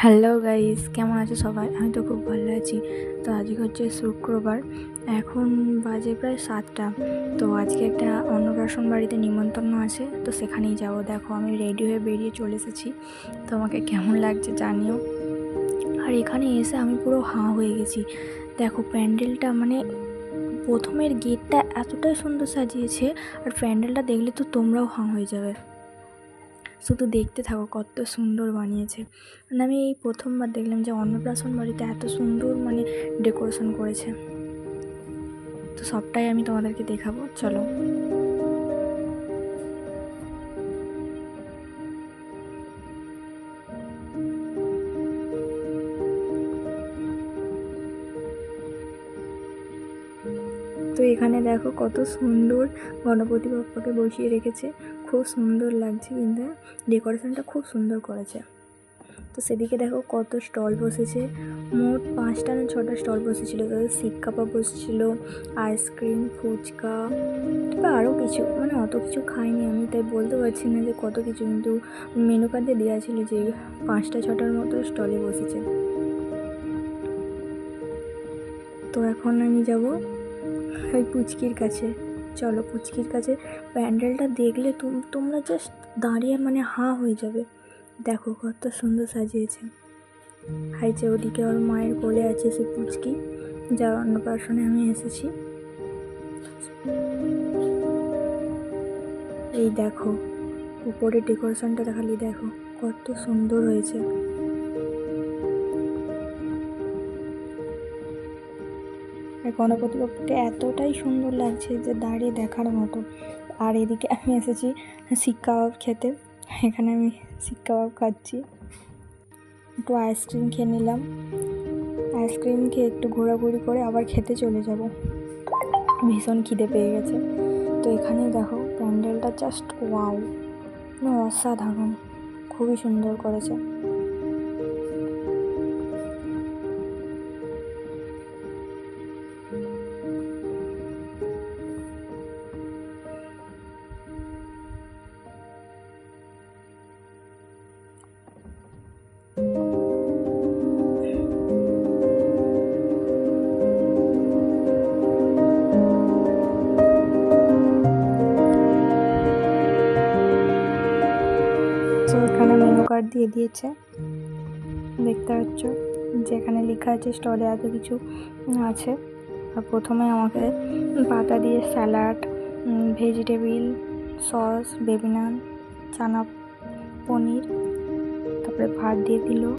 Hello guys, কেমন আছো সবাই? আমি তো খুব ভালো আছি। তো আজকে হচ্ছে শুক্রবার, এখন বাজে প্রায় 7টা। তো আজকে একটা অন্নপ্রাশন বাড়িতে নিমন্ত্রণ আছে, তো সেখানেই যাব। দেখো আমি রেডি হয়ে বেরিয়ে চলে এসেছি। তো আমাকে কেমন লাগছে জানিও। আর এখানে এসে আমি পুরো হাঁ হয়ে গেছি। দেখো প্যান্ডেলটা, মানে প্রথমের গেটটা এতটাই সুন্দর সাজিয়েছে, আর প্যান্ডেলটা দেখলে তো তোমরাও হাঁ হয়ে যাবে। শুধু দেখতে থাকো কত সুন্দর বানিয়েছে। মানে আমি এই প্রথমবার দেখলাম যে অন্নপ্রাশন বাড়িতে এত সুন্দর ডেকোরেশন করেছে। তো সবটাই আমি তোমাদেরকে দেখাবো, চলো। তো এখানে দেখো কত সুন্দর গণপতি বাপ্পাকে বসিয়ে রেখেছে, খুব সুন্দর লাগছে, কিন্তু ডেকোরেশনটা খুব সুন্দর করেছে। তো সেদিকে দেখো কত স্টল বসেছে, মোট 5টা না 6টা স্টল বসেছিল। তাদের শিক কাবাব বসেছিল, আইসক্রিম, ফুচকা বা আরও কিছু, মানে অত কিছু খাইনি আমি, তাই বলতে পারছি না যে কত কিছু, কিন্তু মেনু কার্ডে দেওয়া ছিল যে 5টা 6টার মতো স্টলে বসেছে। তো এখন আমি যাব ওই পুচকির কাছে। চলো পুচকির কাছে। প্যান্ডেলটা দেখলে তোমরা জাস্ট দাঁড়িয়ে হাঁ হয়ে যাবে। দেখো কত সুন্দর সাজিয়েছে। যে ওদিকে ওর মায়ের কোলে আছে সে পুচকি, যার অন্নপ্রাশনে আমি এসেছি। এই দেখো উপরে ডেকোরেশনটা খালি দেখো কত সুন্দর হয়েছে। আর গণপতি বাপ্পাকে এতটাই সুন্দর লাগছে যে দাঁড়িয়ে দেখার মতো। আর এদিকে আমি এসেছি শিক কাবাব খেতে। এখানে আমি শিক কাবাব খাচ্ছি, একটু আইসক্রিম খেয়ে নিলাম। আইসক্রিম খেয়ে একটু ঘোরাঘুরি করে আবার খেতে চলে যাব। ভীষণ খিদে পেয়ে গেছে। তো এখানে দেখো প্যান্ডেলটা জাস্ট ওয়াও, অসাধারণ, খুবই সুন্দর করেছে। তো এখানে মেনু কার্ড দিয়ে দিয়েছে, দেখতে পাচ্ছ, যেখানে লেখা আছে স্টলে এত কিছু আছে। আর প্রথমে আমাকে পাতা দিয়ে স্যালাড, ভেজিটেবিল, সস, বেবি নান, চানা, পনির, তারপরে ভাত দিয়ে দিল।